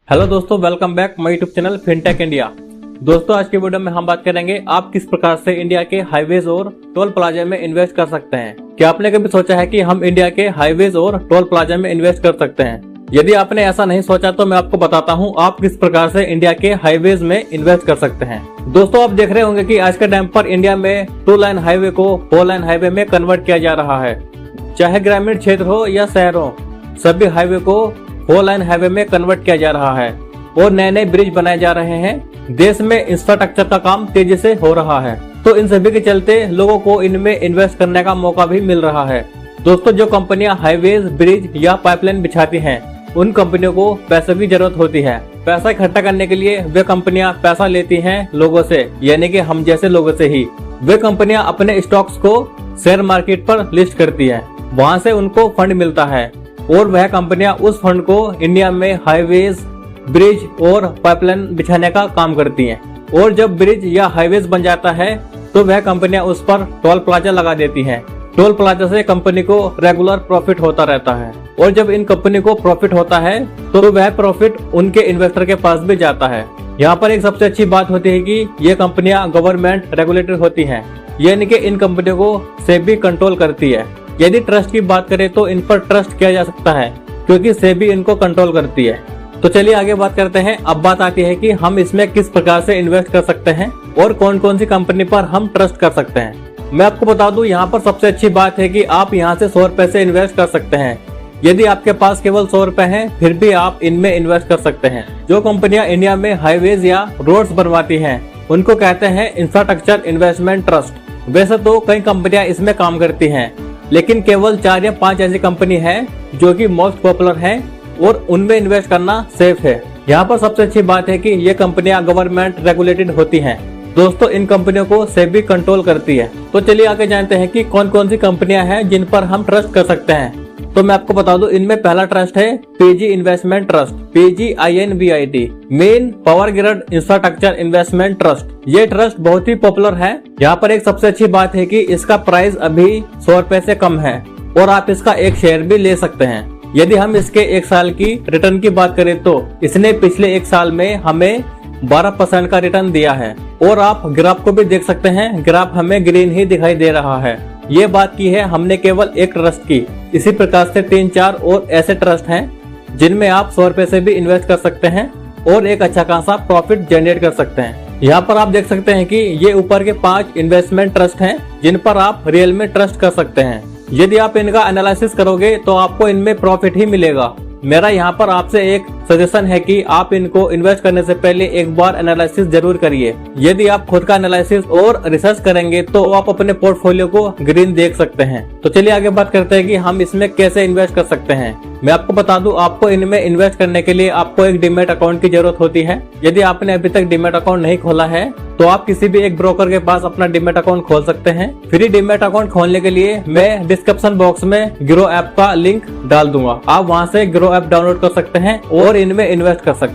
Hello दोस्तों, welcome back my YouTube channel fintech India. दोस्तों, आज की वीडियो में हम बात करेंगे आप किस प्रकार से इंडिया के हाईवेज और टोल प्लाजा में इन्वेस्ट कर सकते हैं। क्या आपने कभी सोचा है कि हम इंडिया के हाईवेज और टोल प्लाजा में इन्वेस्ट कर सकते हैं? यदि आपने ऐसा नहीं सोचा तो मैं आपको बताता हूँ आप किस प्रकार से इंडिया के हाईवेज में इन्वेस्ट कर सकते हैं। दोस्तों, आप देख रहे होंगे कि आज के टाइम पर इंडिया में 2 लाइन हाईवे को 4 लाइन हाईवे में कन्वर्ट किया जा रहा है। चाहे ग्रामीण क्षेत्र हो या शहर हो, सभी हाईवे को 4 लाइन हाईवे में कन्वर्ट किया जा रहा है और नए नए ब्रिज बनाए जा रहे हैं। देश में इंफ्रास्ट्रक्चर का काम तेजी से हो रहा है, तो इन सभी के चलते लोगों को इनमें इन्वेस्ट करने का मौका भी मिल रहा है। दोस्तों, जो कंपनियां हाईवेज, ब्रिज या पाइपलाइन बिछाती हैं, उन कंपनियों को पैसे की जरूरत होती है। पैसा इकट्ठा करने के लिए वे कंपनियां पैसा लेती हैं लोगों से, यानी कि हम जैसे लोगों से ही। वे कंपनियां अपने स्टॉक्स को शेयर मार्केट पर लिस्ट करती है, वहां से उनको फंड मिलता है और वह कंपनियां उस फंड को इंडिया में हाईवेज, ब्रिज और पाइपलाइन बिछाने का काम करती हैं। और जब ब्रिज या हाईवेज बन जाता है तो वह कंपनियां उस पर टोल प्लाजा लगा देती हैं। टोल प्लाजा से कंपनी को रेगुलर प्रॉफिट होता रहता है और जब इन कंपनी को प्रॉफिट होता है तो वह प्रॉफिट उनके इन्वेस्टर के पास भी जाता है। यहाँ पर एक सबसे अच्छी बात होती है कि ये कंपनियां गवर्नमेंट रेगुलेटेड होती हैं, यानी कि इन कंपनियों को सेबी कंट्रोल करती है। यदि ट्रस्ट की बात करें तो इन पर ट्रस्ट किया जा सकता है क्योंकि सेबी इनको कंट्रोल करती है। तो चलिए आगे बात करते हैं। अब बात आती है कि हम इसमें किस प्रकार से इन्वेस्ट कर सकते हैं और कौन कौन सी कंपनी पर हम ट्रस्ट कर सकते हैं। मैं आपको बता दूं, यहाँ पर सबसे अच्छी बात है कि आप यहाँ से 100 रुपए से इन्वेस्ट कर सकते हैं। यदि आपके पास केवल 100 रुपए हैं फिर भी आप इनमें इन्वेस्ट कर सकते हैं। जो कंपनियां इंडिया में हाईवेज या रोड्स बनवाती हैं उनको कहते हैं इंफ्रास्ट्रक्चर इन्वेस्टमेंट ट्रस्ट। वैसे तो कई कंपनियां इसमें काम करती हैं, लेकिन केवल 4 या 5 ऐसी कंपनी है जो कि मोस्ट पॉपुलर है और उनमें इन्वेस्ट करना सेफ है। यहाँ पर सबसे अच्छी बात है कि ये कंपनियां गवर्नमेंट रेगुलेटेड होती हैं। दोस्तों, इन कंपनियों को सेबी कंट्रोल करती है। तो चलिए आगे जानते हैं कि कौन कौन सी कंपनियां हैं जिन पर हम ट्रस्ट कर सकते हैं। तो मैं आपको बता दूं, इनमें पहला ट्रस्ट है PG investment trust, PGINVIT, main power grid infrastructure investment trust. ये ट्रस्ट बहुत ही पॉपुलर है। यहाँ पर एक सबसे अच्छी बात है कि इसका प्राइस अभी 100 रुपए से कम है और आप इसका एक शेयर भी ले सकते हैं। यदि हम इसके 1 साल की रिटर्न की बात करें तो इसने पिछले 1 साल में हमें 12% का रिटर्न दिया है और आप ग्राफ को भी देख सकते हैं। ग्राफ हमें ग्रीन ही दिखाई दे रहा है। ये बात की है हमने केवल एक ट्रस्ट की। इसी प्रकार से 3-4 और ऐसे ट्रस्ट हैं जिनमें आप 100 रुपए से भी इन्वेस्ट कर सकते हैं और एक अच्छा खासा प्रॉफिट जनरेट कर सकते हैं। यहाँ पर आप देख सकते हैं कि ये ऊपर के 5 इन्वेस्टमेंट ट्रस्ट हैं जिन पर आप रियल में ट्रस्ट कर सकते हैं। यदि आप इनका एनालिसिस करोगे तो आपको इनमें प्रॉफिट ही मिलेगा। मेरा यहाँ पर आपसे एक सजेशन है कि आप इनको इन्वेस्ट करने से पहले एक बार एनालिसिस जरूर करिए। यदि आप खुद का एनालिसिस और रिसर्च करेंगे तो आप अपने पोर्टफोलियो को ग्रीन देख सकते हैं। तो चलिए आगे बात करते हैं कि हम इसमें कैसे इन्वेस्ट कर सकते हैं। मैं आपको बता दूं, आपको इनमें इन्वेस्ट करने के लिए आपको एक डीमैट अकाउंट की जरूरत होती है। यदि आपने अभी तक डीमैट अकाउंट नहीं खोला है तो आप किसी भी एक ब्रोकर के पास अपना डीमैट अकाउंट खोल सकते हैं। फ्री डीमैट अकाउंट खोलने के लिए मैं डिस्क्रिप्शन बॉक्स में ग्रो ऐप का लिंक डाल दूंगा। आप वहां से ग्रो ऐप डाउनलोड कर सकते हैं और इनमें इन्वेस्ट कर सकते हैं।